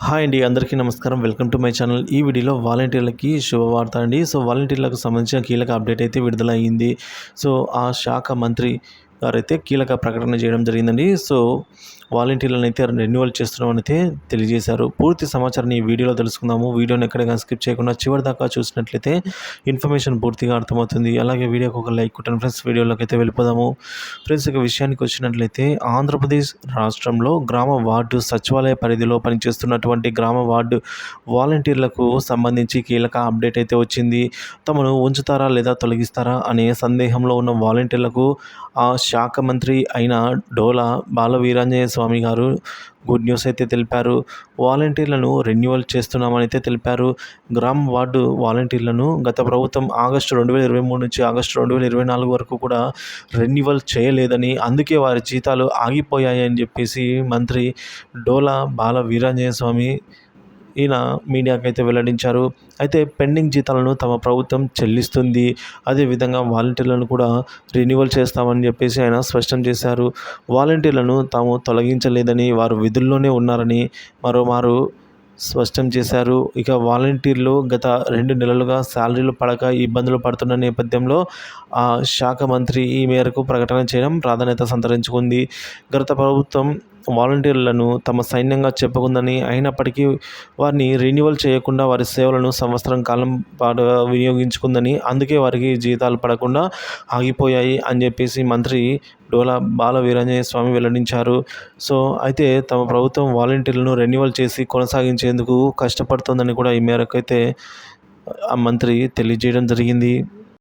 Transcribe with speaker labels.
Speaker 1: Hi అండి, అందరికీ నమస్కారం. Welcome to my channel. ఈ వీడియోలో వాలంటీర్లకి శుభవార్త అండి. సో వాలంటీర్లకు సంబంధించిన కీలక అప్డేట్ అయితే విడుదల అయ్యింది. సో ఆ శాఖ మంత్రి గారైతే కీలక ప్రకటన చేయడం జరిగిందండి. సో వాలంటీర్లను అయితే రెన్యువల్ చేస్తున్నామని అయితే తెలియజేశారు. పూర్తి సమాచారాన్ని ఈ వీడియోలో తెలుసుకుందాము. వీడియోని ఎక్కడైనా స్కిప్ చేయకుండా చివరి దాకా చూసినట్లయితే ఇన్ఫర్మేషన్ పూర్తిగా అర్థమవుతుంది. అలాగే వీడియోకి ఒక లైక్ కొట్టండి ఫ్రెండ్స్. వీడియోలోకి అయితే వెళ్ళిపోదాము. ఫ్రెండ్స్, ఇక విషయానికి వచ్చినట్లయితే ఆంధ్రప్రదేశ్ రాష్ట్రంలో గ్రామ వార్డు సచివాలయ పరిధిలో పనిచేస్తున్నటువంటి గ్రామ వార్డు వాలంటీర్లకు సంబంధించి కీలక అప్డేట్ అయితే వచ్చింది. తమను ఉంచుతారా లేదా తొలగిస్తారా అనే సందేహంలో ఉన్న వాలంటీర్లకు ఆ శాఖ మంత్రి అయిన డోలా బాలవీరాంజనేయ స్వామి గారు గుడ్ న్యూస్ అయితే తెలిపారు. వాలంటీర్లను రెన్యువల్ చేస్తున్నామని అయితే తెలిపారు. గ్రామ వార్డు వాలంటీర్లను గత ప్రభుత్వం ఆగస్టు 2023 నుంచి ఆగస్టు 2024 వరకు కూడా రెన్యువల్ చేయలేదని, అందుకే వారి జీతాలు ఆగిపోయాయని చెప్పేసి మంత్రి డోలా బాల వీరాంజనేయ స్వామి ఈయన మీడియాకైతే వెల్లడించారు. అయితే పెండింగ్ జీతాలను తమ ప్రభుత్వం చెల్లిస్తుంది, అదేవిధంగా వాలంటీర్లను కూడా రెన్యువల్ చేస్తామని చెప్పేసి ఆయన స్పష్టం చేశారు. వాలంటీర్లను తాము తొలగించలేదని, వారు విధుల్లోనే ఉన్నారని మరోమారు స్పష్టం చేశారు. ఇక వాలంటీర్లు గత 2 నెలలుగా శాలరీలు పడక ఇబ్బందులు పడుతున్న నేపథ్యంలో ఆ శాఖ మంత్రి ఈ మేరకు ప్రకటన చేయడం ప్రాధాన్యత సంతరించుకుంది. గత ప్రభుత్వం వాలంటీర్లను తమ సైన్యంగా చెప్పుకుందని, అయినప్పటికీ వారిని రెన్యువల్ చేయకుండా వారి సేవలను సంవత్సరం కాలం పాటు వినియోగించుకుందని, అందుకే వారికి జీతాలు పడకుండా ఆగిపోయాయి అని చెప్పేసి మంత్రి డోలా బాల వీరాంజనేయ స్వామి వెల్లడించారు. సో అయితే తమ ప్రభుత్వం వాలంటీర్లను రెన్యువల్ చేసి కొనసాగించేందుకు కష్టపడుతోందని కూడా ఈ మేరకు అయితే ఆ మంత్రి తెలియజేయడం జరిగింది.